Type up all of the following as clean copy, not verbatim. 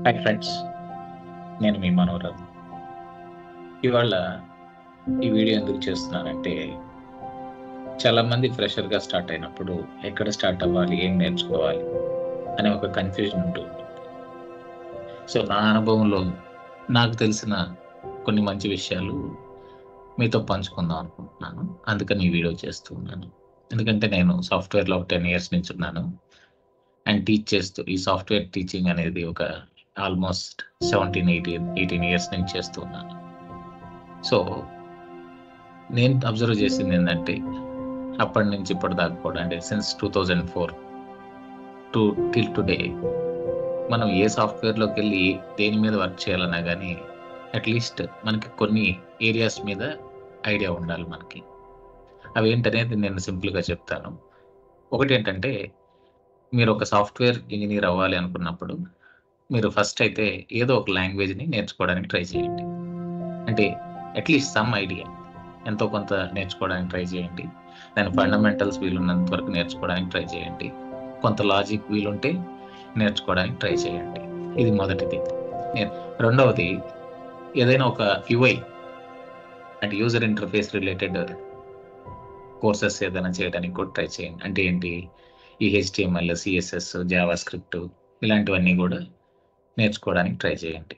Hi friends, నేను మీ మనోహర్. ఇవాళ ఈ వీడియో ఎందుకు చేస్తున్నానంటే, చాలామంది ఫ్రెషర్గా స్టార్ట్ అయినప్పుడు ఎక్కడ స్టార్ట్ అవ్వాలి, ఏం నేర్చుకోవాలి అనే ఒక కన్ఫ్యూజన్ ఉంటుంది. సో నా అనుభవంలో నాకు తెలిసిన కొన్ని మంచి విషయాలు మీతో పంచుకుందాం అనుకుంటున్నాను. అందుకని ఈ వీడియో చేస్తూ ఉన్నాను. ఎందుకంటే నేను సాఫ్ట్వేర్లో ఒక 10 ఇయర్స్ నుంచి ఉన్నాను అండ్ టీచ్ చేస్తూ ఈ సాఫ్ట్వేర్ టీచింగ్ అనేది ఒక ఆల్మోస్ట్ 18 ఇయర్స్ నుంచి చేస్తూ ఉన్నాను. సో నేను అబ్జర్వ్ చేసింది ఏంటంటే, అప్పటి నుంచి ఇప్పటిదాకా కూడా అంటే సిన్స్ 2004 టిల్ టుడే మనం ఏ సాఫ్ట్వేర్లోకి వెళ్ళి దేని మీద వర్క్ చేయాలన్నా కానీ అట్లీస్ట్ మనకి కొన్ని ఏరియాస్ మీద ఐడియా ఉండాలి మనకి. అవి ఏంటనేది నేను సింపుల్గా చెప్తాను. ఒకటి ఏంటంటే, మీరు ఒక సాఫ్ట్వేర్ ఇంజనీర్ అవ్వాలి అనుకున్నప్పుడు మీరు ఫస్ట్ అయితే ఏదో ఒక లాంగ్వేజ్ని నేర్చుకోవడానికి ట్రై చేయండి. అంటే అట్లీస్ట్ సమ్ ఐడియా ఎంతో కొంత నేర్చుకోవడానికి ట్రై చేయండి. దాని ఫండమెంటల్స్ వీలున్నంత వరకు నేర్చుకోవడానికి ట్రై చేయండి. కొంత లాజిక్ వీలుంటే నేర్చుకోవడానికి ట్రై చేయండి. ఇది మొదటిది. రెండవది, ఏదైనా ఒక యుఐ అంటే యూజర్ ఇంటర్ఫేస్ రిలేటెడ్ కోర్సెస్ ఏదైనా చేయడానికి కూడా ట్రై చేయండి. అంటే ఏంటి, ఈ HTML, CSS, జావా స్క్రిప్ట్ ఇలాంటివన్నీ కూడా నేర్చుకోవడానికి ట్రై చేయండి.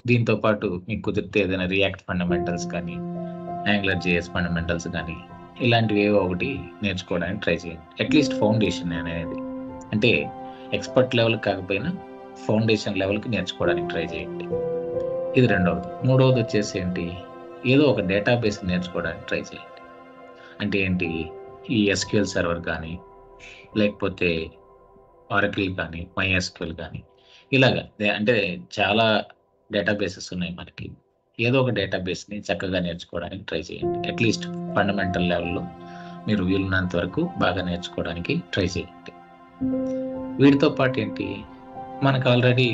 దీంతో పాటు మీకు కుదిరితే ఏదైనా రియాక్ట్ ఫండమెంటల్స్ కానీ, యాంగులర్ JS ఫండమెంటల్స్ కానీ ఇలాంటివి ఏవో ఒకటి నేర్చుకోవడానికి ట్రై చేయండి. అట్లీస్ట్ ఫౌండేషన్ అనేది, అంటే ఎక్స్పర్ట్ లెవెల్ కాకపోయినా ఫౌండేషన్ లెవెల్కి నేర్చుకోవడానికి ట్రై చేయండి. ఇది రెండవది. మూడవది వచ్చేసి ఏంటి, ఏదో ఒక డేటాబేస్ నేర్చుకోవడానికి ట్రై చేయండి. అంటే ఏంటి, ఈ SQL సర్వర్ కానీ, లేకపోతే ఆరకిల్ కానీ, MySQL కానీ ఇలాగా అంటే చాలా డేటాబేసెస్ ఉన్నాయి మనకి. ఏదో ఒక డేటాబేస్ని చక్కగా నేర్చుకోవడానికి ట్రై చేయండి. అట్లీస్ట్ ఫండమెంటల్ లెవెల్లో మీరు వీలున్నంత వరకు బాగా నేర్చుకోవడానికి ట్రై చేయండి. వీటితో పాటు ఏంటి, మనకు ఆల్రెడీ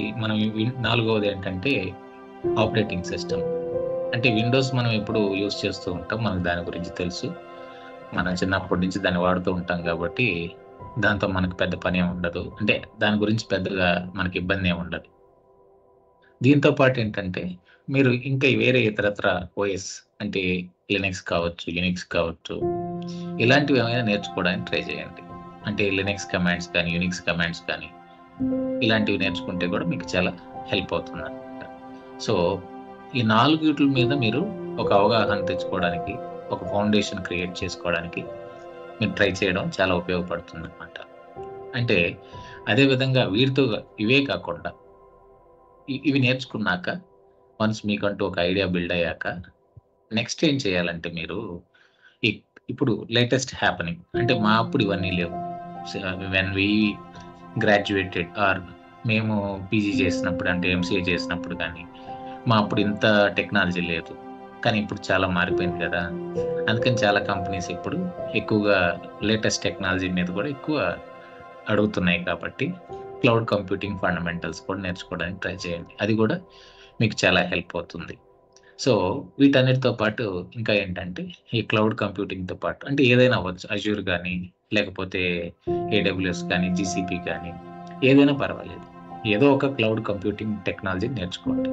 నాలుగవది ఏంటంటే ఆపరేటింగ్ సిస్టమ్. అంటే విండోస్ మనం ఎప్పుడు యూస్ చేస్తూ ఉంటాం, మనకు దాని గురించి తెలుసు. మనం చిన్నప్పటి నుంచి దాన్ని వాడుతూ ఉంటాం కాబట్టి దాంతో మనకు పెద్ద పని ఉండదు. అంటే దాని గురించి పెద్దగా మనకి ఇబ్బంది ఏమి ఉండదు. దీంతో పాటు ఏంటంటే, మీరు ఇంకా వేరే ఇతరత్ర OS అంటే లినక్స్ కావచ్చు, యూనిక్స్ కావచ్చు, ఇలాంటివి ఏమైనా నేర్చుకోవడానికి ట్రై చేయండి. అంటే లినక్స్ కమాండ్స్ కానీ, యూనిక్స్ కమాండ్స్ కానీ ఇలాంటివి నేర్చుకుంటే కూడా మీకు చాలా హెల్ప్ అవుతుంది అనమాట. సో ఈ నాలుగిట్ల మీద మీరు ఒక అవగాహన తెచ్చుకోవడానికి, ఒక ఫౌండేషన్ క్రియేట్ చేసుకోవడానికి మీరు ట్రై చేయడం చాలా ఉపయోగపడుతుంది అనమాట. అంటే అదేవిధంగా వీటితో ఇవే కాకుండా ఇవి నేర్చుకున్నాక వన్స్ మీకంటూ ఒక ఐడియా బిల్డ్ అయ్యాక నెక్స్ట్ ఏం చేయాలంటే, మీరు ఇప్పుడు లేటెస్ట్ హ్యాపెనింగ్ అంటే మా అప్పుడు ఇవన్నీ లేవు. వెన్ వి గ్రాడ్యుయేటెడ్ ఆర్ మేము పీజీ చేసినప్పుడు అంటే MCA చేసినప్పుడు కానీ మా అప్పుడు ఇంత టెక్నాలజీ లేదు. కానీ ఇప్పుడు చాలా మారిపోయింది కదా. అందుకని చాలా కంపెనీస్ ఇప్పుడు ఎక్కువగా లేటెస్ట్ టెక్నాలజీ మీద కూడా ఎక్కువ అడుగుతున్నాయి. కాబట్టి క్లౌడ్ కంప్యూటింగ్ ఫండమెంటల్స్ కూడా నేర్చుకోవడానికి ట్రై చేయండి. అది కూడా మీకు చాలా హెల్ప్ అవుతుంది. సో వీటన్నిటితో పాటు ఇంకా ఏంటంటే, ఈ క్లౌడ్ కంప్యూటింగ్తో పాటు అంటే ఏదైనా అవ్వచ్చు, అజూర్ కానీ, లేకపోతే AWS కానీ, GCP కానీ, ఏదైనా పర్వాలేదు. ఏదో ఒక క్లౌడ్ కంప్యూటింగ్ టెక్నాలజీ నేర్చుకోండి.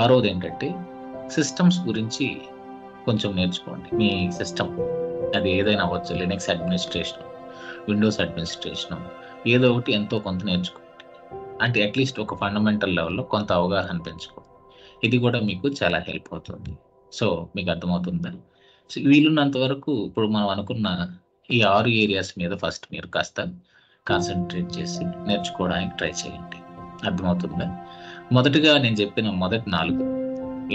ఆరోది ఏంటంటే, సిస్టమ్స్ గురించి కొంచెం నేర్చుకోండి. మీ సిస్టమ్ అది ఏదైనా అవ్వచ్చు, లినక్స్ అడ్మినిస్ట్రేషన్, విండోస్ అడ్మినిస్ట్రేషన్, ఏదో ఒకటి ఎంతో కొంత నేర్చుకోండి. అంటే అట్లీస్ట్ ఒక ఫండమెంటల్ లెవెల్లో కొంత అవగాహన పెంచుకోండి. ఇది కూడా మీకు చాలా హెల్ప్ అవుతుంది. సో మీకు అర్థమవుతుందా? సో వీలున్నంత వరకు ఇప్పుడు మనం అనుకున్న ఈ 6 ఏరియాస్ మీద ఫస్ట్ మీరు కాస్త కాన్సన్ట్రేట్ చేసి నేర్చుకోవడానికి ట్రై చేయండి. అర్థమవుతుందా? మొదటిగా నేను చెప్పిన మొదటి 4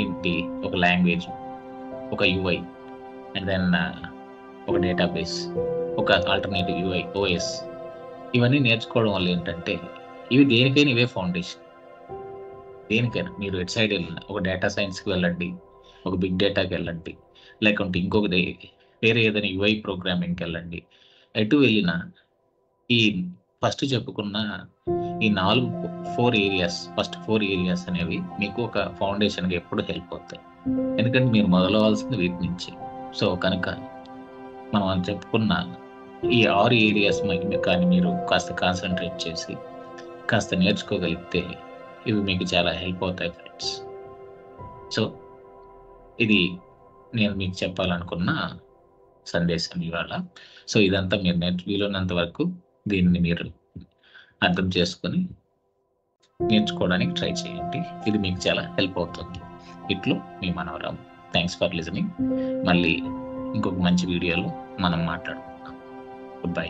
ఏంటి, ఒక లాంగ్వేజ్, ఒక UI, అండ్ దెన్ ఒక డేటాబేస్, ఒక ఆల్టర్నేటివ్ OS, ఇవన్నీ నేర్చుకోవడం వల్ల ఏంటంటే, ఇవి దేనికైనా ఇవే ఫౌండేషన్. దేనికైనా మీరు ఎటు సైడ్ వెళ్ళినా, ఒక డేటా సైన్స్కి వెళ్ళండి, ఒక బిగ్ డేటాకి వెళ్ళండి, లేకుంటే ఇంకొకటి వేరే ఏదైనా UI ప్రోగ్రామింగ్కి వెళ్ళండి. ఎటు వెళ్ళినా ఈ ఫస్ట్ చెప్పుకున్న ఈ 4 ఏరియాస్, ఫస్ట్ 4 ఏరియాస్ అనేవి మీకు ఒక ఫౌండేషన్గా ఎప్పుడు హెల్ప్ అవుతాయి. ఎందుకంటే మీరు మొదలవలసింది వీటి నుంచి. సో కనుక మనం చెప్పుకున్న ఈ 6 ఏరియాస్ కానీ మీరు కాస్త కాన్సన్ట్రేట్ చేసి కాస్త నేర్చుకోగలిగితే ఇవి మీకు చాలా హెల్ప్ అవుతాయి ఫ్రెండ్స్. సో ఇది నేను మీకు చెప్పాలనుకున్న సందేశం ఇవాళ. సో ఇదంతా మీరు వీలున్నంత వరకు దీన్ని మీరు అర్థం చేసుకొని నేర్చుకోవడానికి ట్రై చేయండి. ఇది మీకు చాలా హెల్ప్ అవుతుంది. ఇట్లు మీ మనోరామ్. Thanks for listening. మళ్ళీ ఇంకొక మంచి వీడియోలో మనం మాట్లాడుకుందాం. Good by.